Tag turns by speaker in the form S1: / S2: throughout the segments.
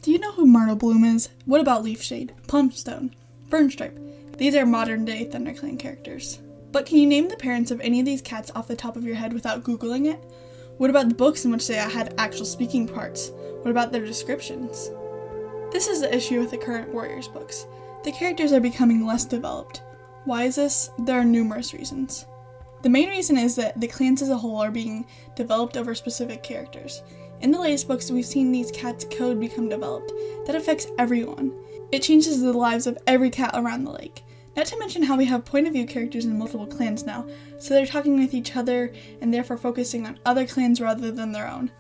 S1: Do you know who Myrtle Bloom is? What about Leafshade, Plumstone, Fernstripe? These are modern-day ThunderClan characters. But can you name the parents of any of these cats off the top of your head without Googling it? What about the books in which they had actual speaking parts? What about their descriptions? This is the issue with the current Warriors books. The characters are becoming less developed. Why is this? There are numerous reasons. The main reason is that the clans as a whole are being developed over specific characters. In the latest books, we've seen these cats' code become developed. That affects everyone. It changes the lives of every cat around the lake. Not to mention how we have point of view characters in multiple clans now, so they're talking with each other and therefore focusing on other clans rather than their own.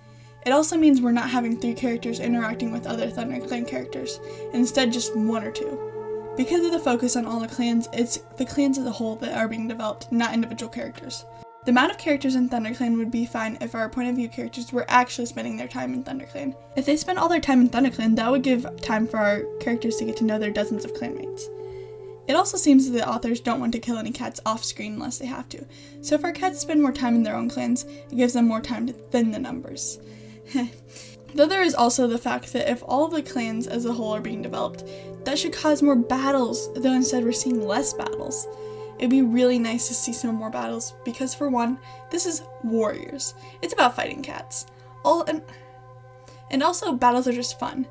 S1: It also means we're not having 3 characters interacting with other ThunderClan characters, and instead just 1 or 2. Because of the focus on all the clans, it's the clans as a whole that are being developed, not individual characters. The amount of characters in ThunderClan would be fine if our point of view characters were actually spending their time in ThunderClan. If they spent all their time in ThunderClan, that would give time for our characters to get to know their dozens of clanmates. It also seems that the authors don't want to kill any cats off-screen unless they have to, so if our cats spend more time in their own clans, it gives them more time to thin the numbers. Though there is also the fact that if all of the clans as a whole are being developed, that should cause more battles, though instead we're seeing less battles. It'd be really nice to see some more battles, because for one, this is Warriors. It's about fighting cats. And also, battles are just fun.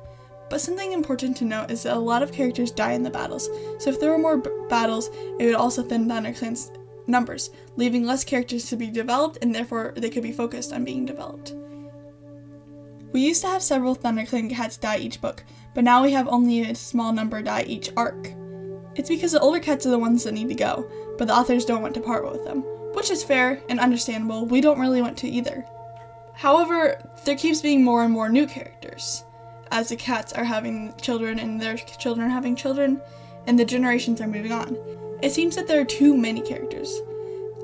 S1: But something important to note is that a lot of characters die in the battles, so if there were more battles, it would also thin down our clan's numbers, leaving less characters to be developed, and therefore they could be focused on being developed. We used to have several ThunderClan cats die each book, but now we have only a small number die each arc. It's because the older cats are the ones that need to go, but the authors don't want to part with them, which is fair and understandable. We don't really want to either. However, there keeps being more and more new characters, as the cats are having children and their children are having children, and the generations are moving on. It seems that there are too many characters.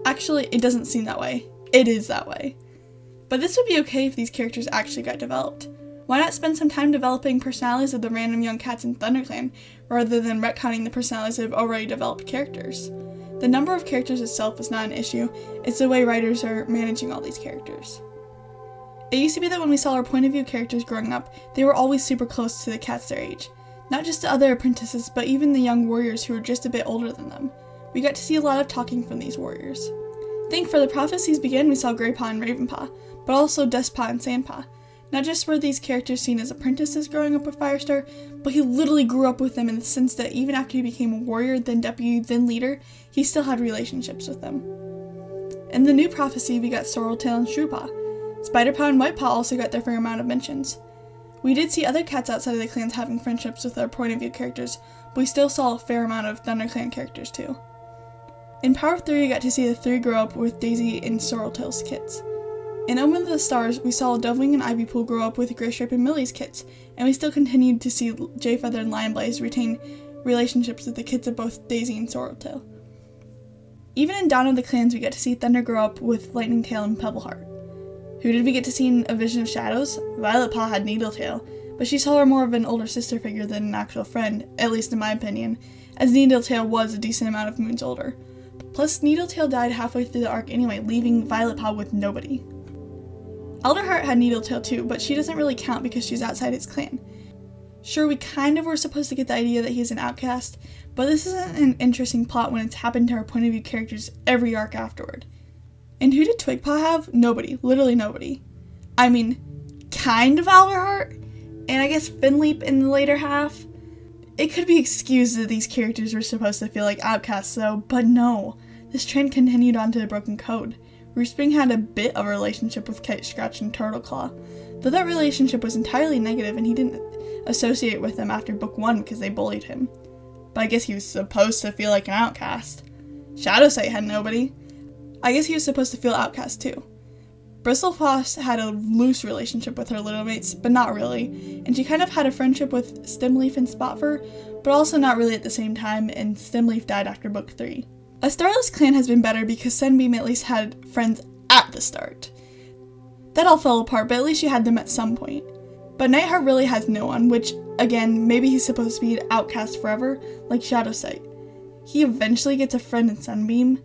S1: Actually, it doesn't seem that way. It is that way. But this would be okay if these characters actually got developed. Why not spend some time developing personalities of the random young cats in ThunderClan, rather than retconning the personalities of already developed characters? The number of characters itself is not an issue, it's the way writers are managing all these characters. It used to be that when we saw our point of view characters growing up, they were always super close to the cats their age. Not just the other apprentices, but even the young warriors who were just a bit older than them. We got to see a lot of talking from these warriors. Think for the prophecies begin, we saw Greypaw and Ravenpaw, but also Dustpaw and Sandpaw. Not just were these characters seen as apprentices growing up with Firestar, but he literally grew up with them in the sense that even after he became a warrior, then deputy, then leader, he still had relationships with them. In the new prophecy, we got Sorreltail and Shrewpaw. Spiderpaw and Whitepaw also got their fair amount of mentions. We did see other cats outside of the clans having friendships with their point of view characters, but we still saw a fair amount of ThunderClan characters too. In Power of 3, we got to see the 3 grow up with Daisy and Sorreltail's kids. In Omen of the Stars, we saw Dovewing and Ivypool grow up with Graystripe and Millie's kids, and we still continued to see Jayfeather and Lionblaze retain relationships with the kids of both Daisy and Sorreltail. Even in Dawn of the Clans, we get to see Thunder grow up with Lightningtail and Pebbleheart. Who did we get to see in A Vision of Shadows? Violetpaw had Needletail, but she saw her more of an older sister figure than an actual friend, at least in my opinion, as Needletail was a decent amount of moons older. Plus, Needletail died halfway through the arc anyway, leaving Violetpaw with nobody. Elderheart had Needletail too, but she doesn't really count because she's outside his clan. Sure, we kind of were supposed to get the idea that he's an outcast, but this isn't an interesting plot when it's happened to our point of view characters every arc afterward. And who did Twigpaw have? Nobody. Literally nobody. I mean, kind of Elderheart, and I guess Finleap in the later half. It could be excused that these characters were supposed to feel like outcasts though, but no. This trend continued on to the Broken Code. Rootspring had a bit of a relationship with Kite Scratch and Turtleclaw, though that relationship was entirely negative and he didn't associate with them after book 1 because they bullied him. But I guess he was supposed to feel like an outcast. Shadowsight had nobody. I guess he was supposed to feel outcast too. Bristlefoss had a loose relationship with her little mates, but not really, and she kind of had a friendship with Stemleaf and Spotfur, but also not really at the same time, and Stemleaf died after book 3. A Starless clan has been better because Sunbeam at least had friends at the start. That all fell apart, but at least she had them at some point. But Nightheart really has no one, which, again, maybe he's supposed to be an outcast forever, like Shadowsight. He eventually gets a friend in Sunbeam,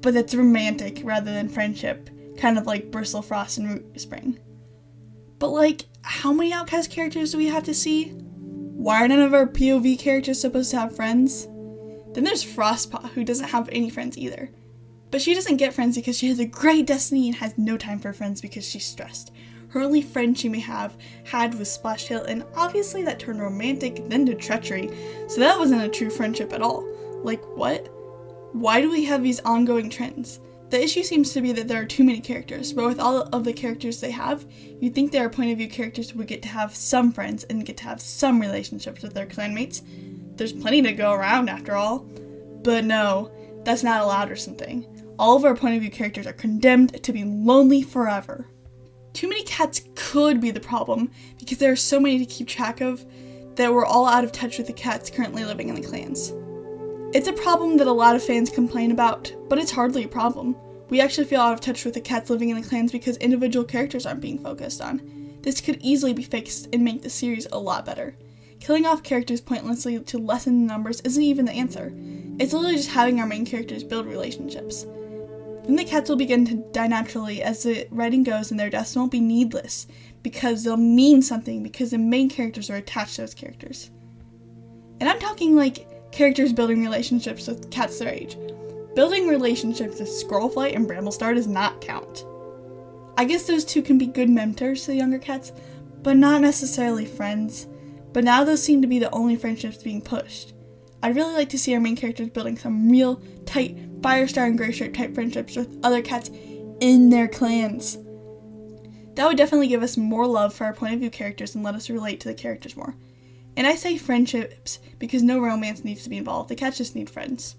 S1: but that's romantic rather than friendship, kind of like Bristlefrost and Rootspring. But how many outcast characters do we have to see? Why are none of our POV characters supposed to have friends? Then there's Frostpaw, who doesn't have any friends either. But she doesn't get friends because she has a great destiny and has no time for friends because she's stressed. Her only friend she may have had was Splashtail, and obviously that turned romantic, then to treachery, so that wasn't a true friendship at all. Like, what? Why do we have these ongoing trends? The issue seems to be that there are too many characters, but with all of the characters they have, you'd think their point of view characters would get to have some friends and get to have some relationships with their clanmates. There's plenty to go around after all. But no, that's not allowed or something. All of our point of view characters are condemned to be lonely forever. Too many cats could be the problem, because there are so many to keep track of that we're all out of touch with the cats currently living in the clans. It's a problem that a lot of fans complain about, but it's hardly a problem. We actually feel out of touch with the cats living in the clans because individual characters aren't being focused on. This could easily be fixed and make the series a lot better. Killing off characters pointlessly to lessen the numbers isn't even the answer. It's literally just having our main characters build relationships. Then the cats will begin to die naturally as the writing goes, and their deaths won't be needless because they'll mean something because the main characters are attached to those characters. And I'm talking like characters building relationships with cats their age. Building relationships with Squirrelflight and Bramblestar does not count. I guess those two can be good mentors to the younger cats, but not necessarily friends. But now those seem to be the only friendships being pushed. I'd really like to see our main characters building some real, tight, Firestar and Greyshirt type friendships with other cats in their clans. That would definitely give us more love for our point of view characters and let us relate to the characters more. And I say friendships because no romance needs to be involved, the cats just need friends.